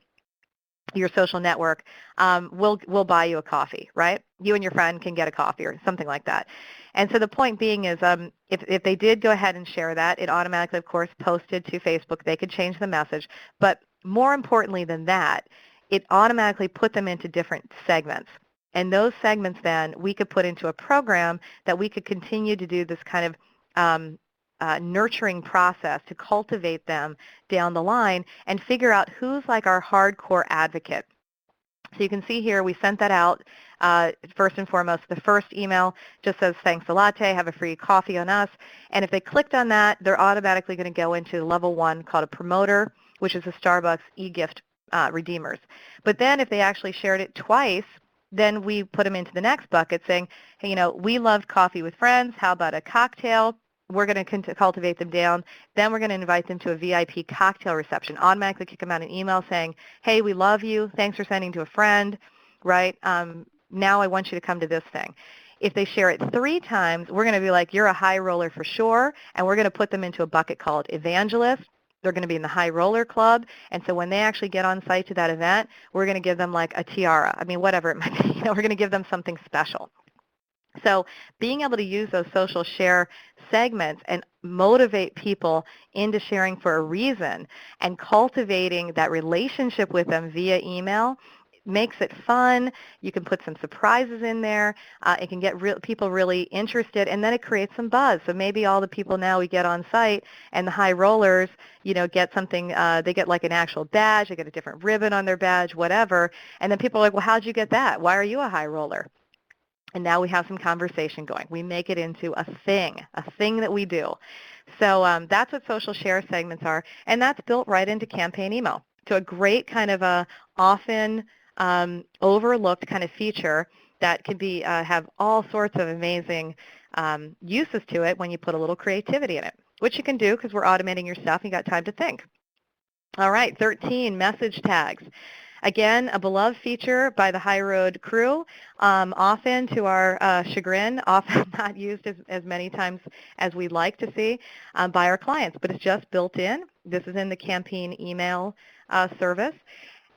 your social network, we'll buy you a coffee, right? You and your friend can get a coffee or something like that. And so the point being is if they did go ahead and share that, it automatically, of course, posted to Facebook. They could change the message. But more importantly than that, it automatically put them into different segments. And those segments then we could put into a program that we could continue to do this kind of nurturing process to cultivate them down the line and figure out who's like our hardcore advocate. So you can see here we sent that out. First and foremost, the first email just says, thanks a latte, have a free coffee on us. And if they clicked on that, they're automatically going to go into level 1 called a promoter, which is a Starbucks e-gift redeemers. But then if they actually shared it twice, then we put them into the next bucket saying, hey, we loved coffee with friends. How about a cocktail? We're going to cultivate them down. Then we're going to invite them to a VIP cocktail reception. Automatically kick them out an email saying, hey, we love you. Thanks for sending to a friend, right? Now I want you to come to this thing. If they share it 3 times, we're going to be like, you're a high roller for sure, and we're going to put them into a bucket called evangelist. They're going to be in the high roller club, and so when they actually get on site to that event, we're going to give them like a tiara. I mean, whatever it might be. We're going to give them something special. So being able to use those social share segments and motivate people into sharing for a reason and cultivating that relationship with them via email makes it fun. You can put some surprises in there. It can get people really interested, and then it creates some buzz. So maybe all the people now we get on site and the high rollers, get something, they get like an actual badge, they get a different ribbon on their badge, whatever, and then people are like, well, how'd you get that? Why are you a high roller? And now we have some conversation going. We make it into a thing that we do. So that's what social share segments are, and that's built right into campaign email. So a great kind of a often overlooked kind of feature that could be have all sorts of amazing uses to it when you put a little creativity in it, which you can do because we're automating your stuff and you got time to think. All right, 13, message tags. Again, a beloved feature by the HighRoad crew, often to our chagrin, often not used as many times as we'd like to see by our clients, but it's just built in. This is in the campaign email service.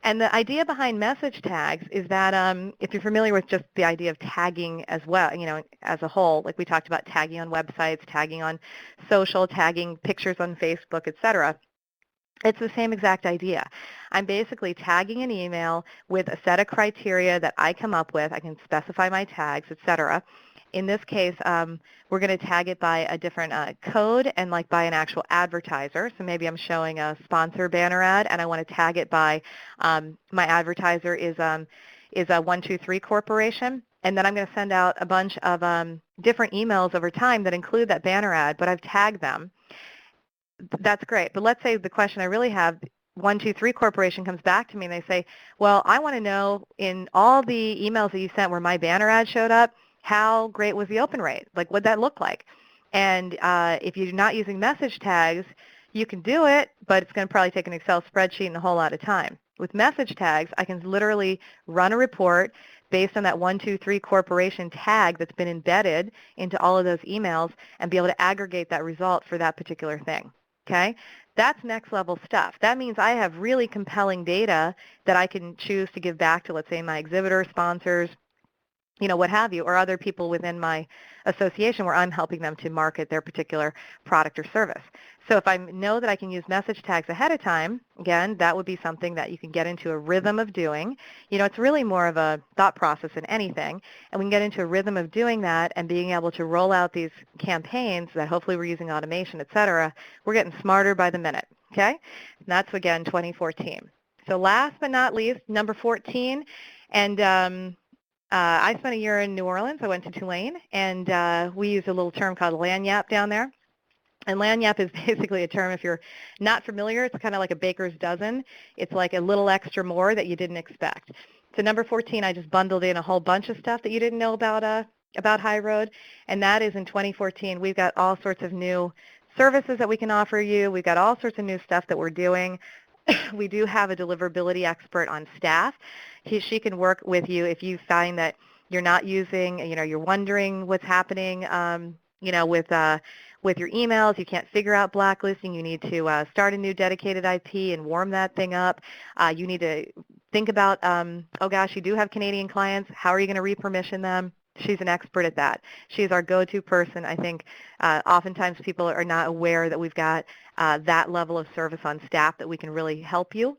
And the idea behind message tags is that if you're familiar with just the idea of tagging as well, as a whole, like we talked about tagging on websites, tagging on social, tagging pictures on Facebook, et cetera, it's the same exact idea. I'm basically tagging an email with a set of criteria that I come up with. I can specify my tags, et cetera. In this case, we're going to tag it by a different code and like by an actual advertiser. So maybe I'm showing a sponsor banner ad and I want to tag it by my advertiser is a 123 Corporation. and then I'm going to send out a bunch of different emails over time that include that banner ad, but I've tagged them. That's great. But let's say the question I really have, 123 Corporation comes back to me and they say, well, I want to know in all the emails that you sent where my banner ad showed up, how great was the open rate? Like, what'd that look like? And if you're not using message tags, you can do it, but it's going to probably take an Excel spreadsheet and a whole lot of time. With message tags, I can literally run a report based on that 123 Corporation tag that's been embedded into all of those emails and be able to aggregate that result for that particular thing. Okay? That's next level stuff. That means I have really compelling data that I can choose to give back to, let's say, my exhibitor sponsors, what have you, or other people within my association where I'm helping them to market their particular product or service. So if I know that I can use message tags ahead of time, again, that would be something that you can get into a rhythm of doing. It's really more of a thought process than anything, and we can get into a rhythm of doing that and being able to roll out these campaigns that hopefully we're using automation, et cetera. We're getting smarter by the minute, okay? And that's, again, 2014. So last but not least, number 14, and I spent a year in New Orleans. I went to Tulane, and we use a little term called Lagniappe down there. And Lagniappe is basically a term, if you're not familiar, it's kind of like a baker's dozen. It's like a little extra more that you didn't expect. So number 14, I just bundled in a whole bunch of stuff that you didn't know about HighRoad, and that is in 2014. We've got all sorts of new services that we can offer you. We've got all sorts of new stuff that we're doing. We do have a deliverability expert on staff. She can work with you if you find that you're not using, you're wondering what's happening, with your emails. You can't figure out blacklisting. You need to start a new dedicated IP and warm that thing up. You need to think about, oh gosh, you do have Canadian clients. How are you going to re-permission them? She's an expert at that. She's our go-to person. I think oftentimes people are not aware that we've got that level of service on staff that we can really help you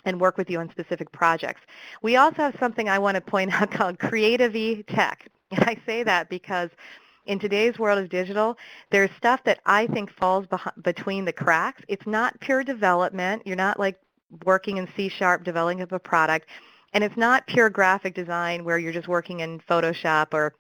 and work with you on specific projects. We also have something I want to point out called Creative Tech. And I say that because in today's world of digital, there's stuff that I think falls between the cracks. It's not pure development. You're not like working in C# developing a product. And it's not pure graphic design where you're just working in Photoshop or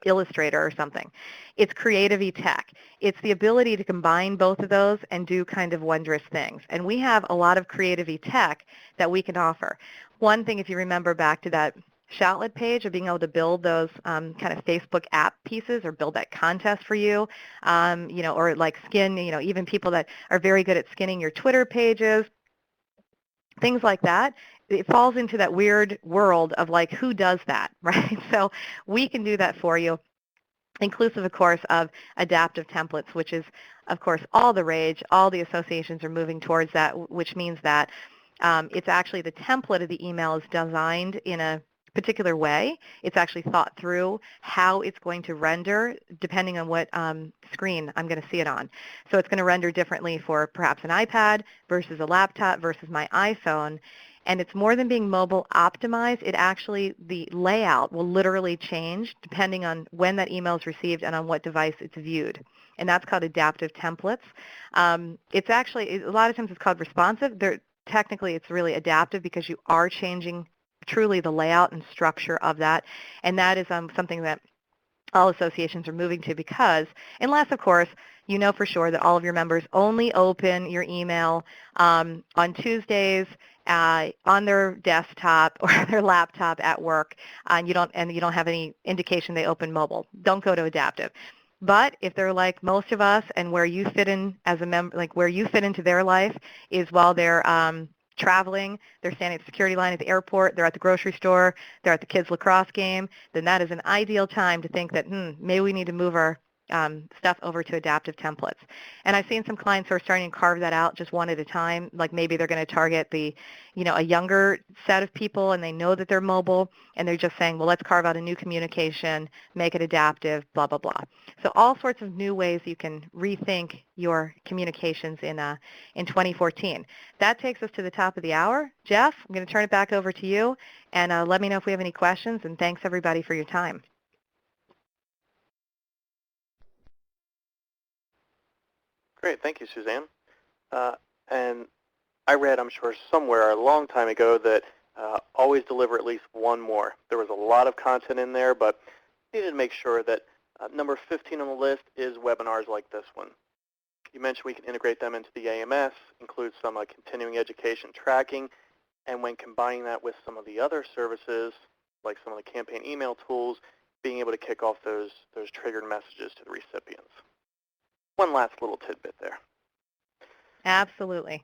Illustrator or something. It's Creative Tech. It's the ability to combine both of those and do kind of wondrous things. And we have a lot of Creative Tech that we can offer. One thing, if you remember back to that Shoutlet page of being able to build those kind of Facebook app pieces or build that contest for you, or like skin, even people that are very good at skinning your Twitter pages, things like that. It falls into that weird world of like, who does that, right? So we can do that for you, inclusive, of course, of adaptive templates, which is, of course, all the rage. All the associations are moving towards that, which means that it's actually the template of the email is designed in a particular way. It's actually thought through how it's going to render depending on what screen I'm going to see it on. So it's going to render differently for perhaps an iPad versus a laptop versus my iPhone. And it's more than being mobile optimized. It actually, the layout will literally change depending on when that email is received and on what device it's viewed. And that's called adaptive templates. It's actually, a lot of times it's called responsive. Technically, it's really adaptive because you are changing truly the layout and structure of that. And that is something that all associations are moving to because, unless, of course, you know for sure that all of your members only open your email on Tuesdays on their desktop or their laptop at work, and you don't have any indication they open mobile. Don't go to adaptive. But if they're like most of us, and where you fit in as a member, like where you fit into their life is while they're traveling, they're standing at the security line at the airport, they're at the grocery store, they're at the kids' lacrosse game, then that is an ideal time to think that, maybe we need to move our stuff over to adaptive templates. And I've seen some clients who are starting to carve that out just one at a time, like maybe they're going to target a younger set of people and they know that they're mobile and they're just saying, well, let's carve out a new communication, make it adaptive, blah, blah, blah. So all sorts of new ways you can rethink your communications in 2014. That takes us to the top of the hour. Jeff, I'm going to turn it back over to you, and let me know if we have any questions, and thanks everybody for your time. Great, thank you, Suzanne. And I read, I'm sure somewhere a long time ago, that always deliver at least one more. There was a lot of content in there, but needed to make sure that number 15 on the list is webinars like this one. You mentioned we can integrate them into the AMS, include some continuing education tracking, and when combining that with some of the other services, like some of the campaign email tools, being able to kick off those triggered messages to the recipients. One last little tidbit there. Absolutely.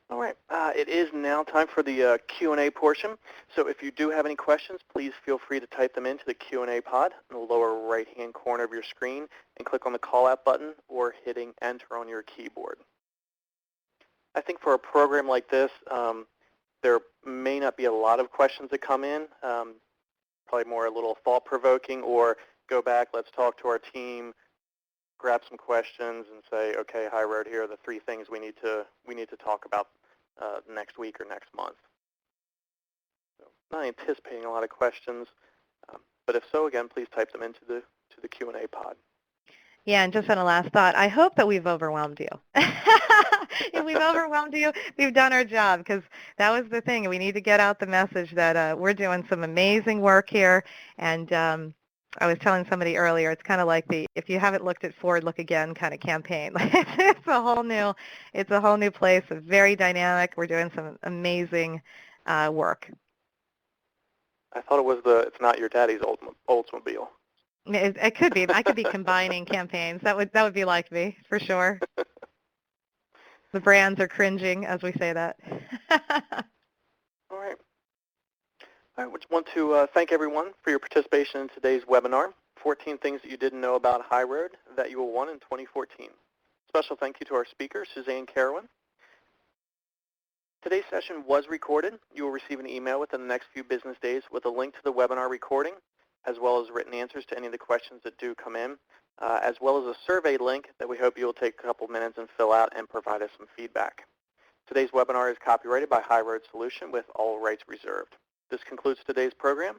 All right, it is now time for the Q&A portion. So if you do have any questions, please feel free to type them into the Q&A pod in the lower right-hand corner of your screen and click on the Call Out button or hitting Enter on your keyboard. I think for a program like this, there may not be a lot of questions that come in, probably more a little thought-provoking, or go back, let's talk to our team, grab some questions and say, okay, HighRoad, here are the 3 things we need to talk about next week or next month. So not anticipating a lot of questions, but if so, again, please type them into the Q&A pod. Yeah, and just on a last thought, I hope that we've overwhelmed you. If we've overwhelmed you, we've done our job, because that was the thing. We need to get out the message that we're doing some amazing work here, and I was telling somebody earlier, it's kind of like the if you haven't looked at Ford, look again kind of campaign. It's a whole new place. It's very dynamic. We're doing some amazing work. I thought it was it's not your daddy's Oldsmobile. It could be. I could be combining campaigns. That would be like me for sure. The brands are cringing as we say that. All right. I just want to thank everyone for your participation in today's webinar, 14 Things That You Didn't Know About HighRoad That You Will Want in 2014. Special thank you to our speaker, Suzanne Carawan. Today's session was recorded. You will receive an email within the next few business days with a link to the webinar recording, as well as written answers to any of the questions that do come in, as well as a survey link that we hope you'll take a couple minutes and fill out and provide us some feedback. Today's webinar is copyrighted by HighRoad Solution with all rights reserved. This concludes today's program.